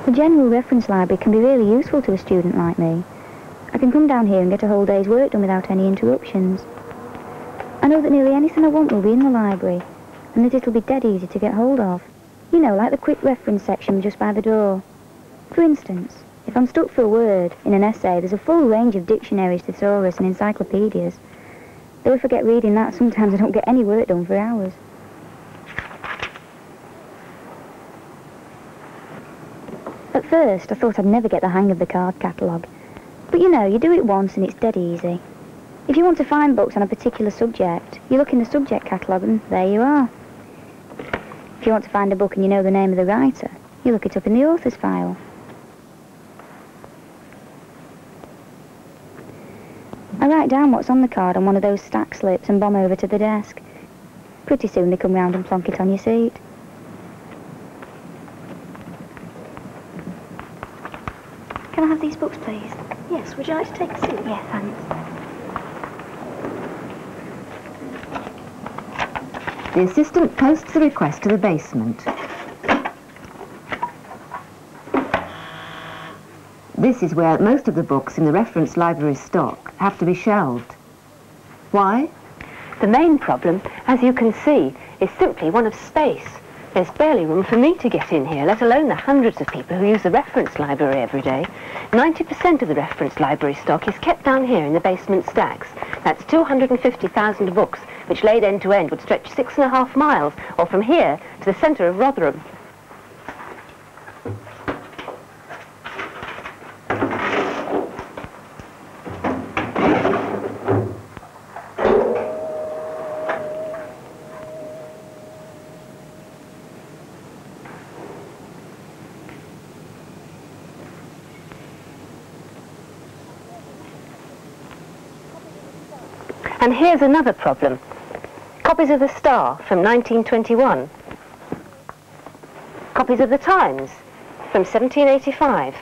The general reference library can be really useful to a student like me. I can come down here and get a whole day's work done without any interruptions. I know that nearly anything I want will be in the library, and that it'll be dead easy to get hold of. You know, like the quick reference section just by the door. For instance, if I'm stuck for a word in an essay, there's a full range of dictionaries, thesaurus and encyclopedias. Though if I get reading that, sometimes I don't get any work done for hours. At first, I thought I'd never get the hang of the card catalogue. But you know, you do it once and it's dead easy. If you want to find books on a particular subject, you look in the subject catalogue and there you are. If you want to find a book and you know the name of the writer, you look it up in the author's file. I write down what's on the card on one of those stack slips and bomb over to the desk. Pretty soon they come round and plonk it on your seat. Can I have these books, please? Yes, would you like to take a seat? Yeah, thanks. The assistant posts the request to the basement. This is where most of the books in the reference library stock have to be shelved. Why? The main problem, as you can see, is simply one of space. There's barely room for me to get in here, let alone the hundreds of people who use the reference library every day. 90% of the reference library stock is kept down here in the basement stacks. That's 250,000 books, which laid end to end would stretch 6.5 miles, or from here to the centre of Rotherham. And here's another problem. Copies of the Star from 1921. Copies of the Times from 1785.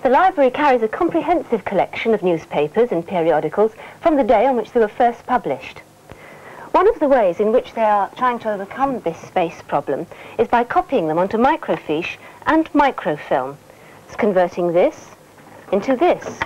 The library carries a comprehensive collection of newspapers and periodicals from the day on which they were first published. One of the ways in which they are trying to overcome this space problem is by copying them onto microfiche and microfilm. It's converting this into this.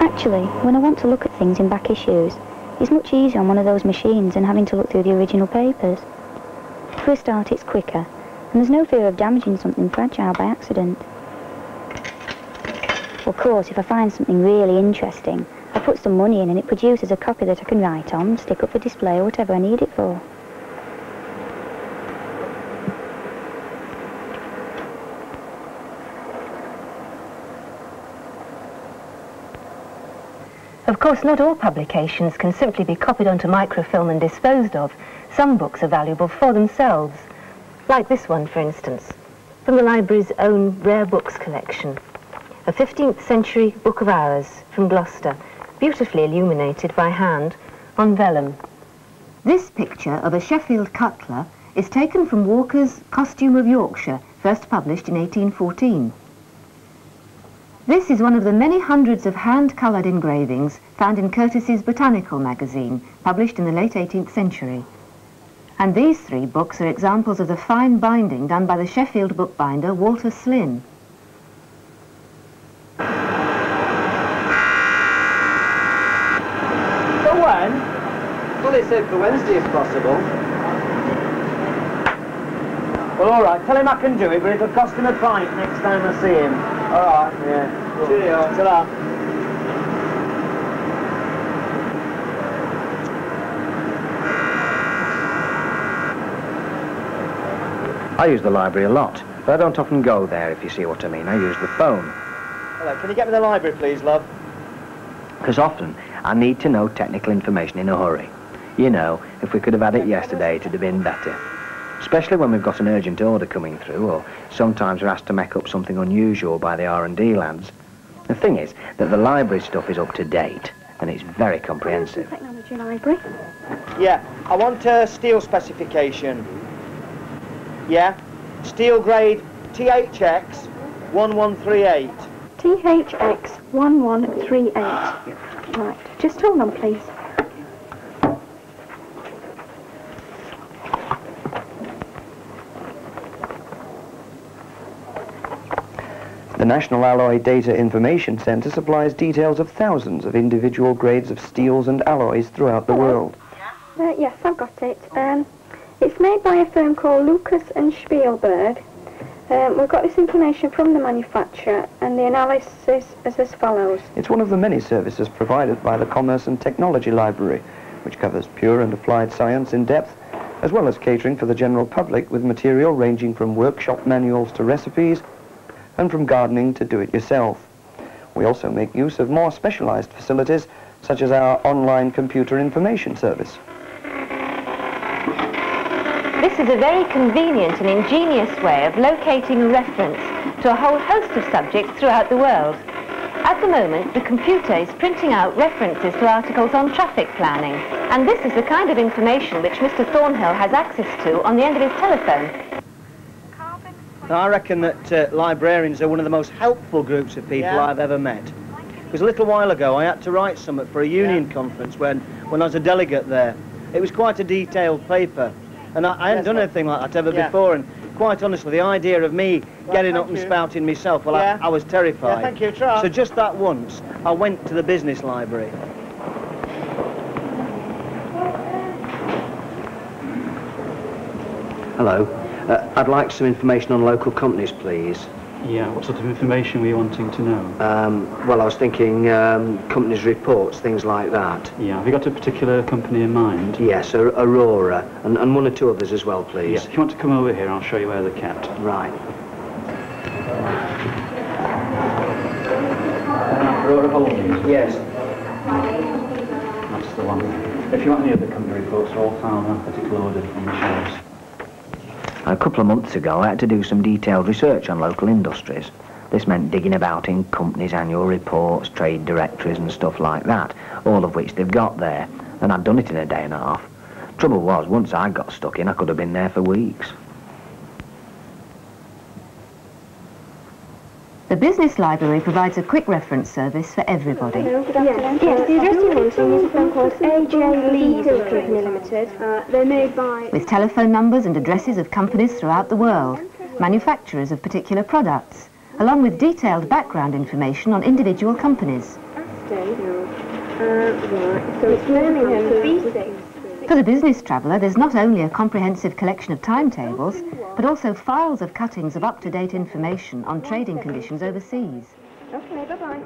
Actually, when I want to look at things in back issues, it's much easier on one of those machines than having to look through the original papers. For a start, it's quicker, and there's no fear of damaging something fragile by accident. Of course, if I find something really interesting, I put some money in and it produces a copy that I can write on, stick up for display or whatever I need it for. Of course, not all publications can simply be copied onto microfilm and disposed of. Some books are valuable for themselves. Like this one, for instance, from the library's own rare books collection. A 15th century Book of Hours from Gloucester, beautifully illuminated by hand on vellum. This picture of a Sheffield cutler is taken from Walker's Costume of Yorkshire, first published in 1814. This is one of the many hundreds of hand-coloured engravings found in Curtis's Botanical magazine, published in the late 18th century. And these three books are examples of the fine binding done by the Sheffield bookbinder Walter Slynn. For when? Well, they said for Wednesday if possible. Well, all right, tell him I can do it, but it'll cost him a pint next time I see him. All right, yeah. Cool. Cheerio. Ta-ra. I use the library a lot, but I don't often go there, if you see what I mean. I use the phone. Hello, can you get me the library, please, love? Because often I need to know technical information in a hurry. You know, if we could have had it yesterday, it'd have been better. Especially when we've got an urgent order coming through, or sometimes we're asked to make up something unusual by the R&D lads. The thing is that the library stuff is up to date, and it's very comprehensive. Technology library? Yeah, I want a steel specification. Yeah, steel grade THX 1138. THX 1138. Right, just hold on, please. The National Alloy Data Information Centre supplies details of thousands of individual grades of steels and alloys throughout the world. Yes, I've got it. It's made by a firm called Lucas and Spielberg. We've got this information from the manufacturer, and the analysis is as follows. It's one of the many services provided by the Commerce and Technology Library, which covers pure and applied science in depth, as well as catering for the general public with material ranging from workshop manuals to recipes, and from gardening to do-it-yourself. We also make use of more specialised facilities, such as our online computer information service. This is a very convenient and ingenious way of locating a reference to a whole host of subjects throughout the world. At the moment, the computer is printing out references to articles on traffic planning, and this is the kind of information which Mr. Thornhill has access to on the end of his telephone. I reckon that librarians are one of the most helpful groups of people I've ever met. Because a little while ago I had to write something for a union conference when I was a delegate there. It was quite a detailed paper, and I hadn't done anything like that ever before, and quite honestly the idea of me getting up and spouting myself, well I was terrified. Thank you, try. So just that once I went to the business library. Hello. I'd like some information on local companies, please. Yeah, what sort of information were you wanting to know? Well, I was thinking companies' reports, things like that. Yeah, have you got a particular company in mind? Yes, Aurora, and one or two others as well, please. Yeah, if you want to come over here, I'll show you where they're kept. Right. Aurora Holdings? Yes. That's the one. If you want any other company reports, they're all filed in alphabetical order on the shelves. A couple of months ago, I had to do some detailed research on local industries. This meant digging about in companies' annual reports, trade directories and stuff like that, all of which they've got there, and I'd done it in a day and a half. Trouble was, once I got stuck in, I could have been there for weeks. The business library provides a quick reference service for everybody. Yes, the address you're wanting is a firm called AJ Leeds Company Limited. They're made by... With telephone numbers and addresses of companies throughout the world, manufacturers of particular products, along with detailed background information on individual companies. So it's Birmingham, B6. For the business traveller, there's not only a comprehensive collection of timetables, but also files of cuttings of up-to-date information on trading conditions overseas. Okay, bye-bye.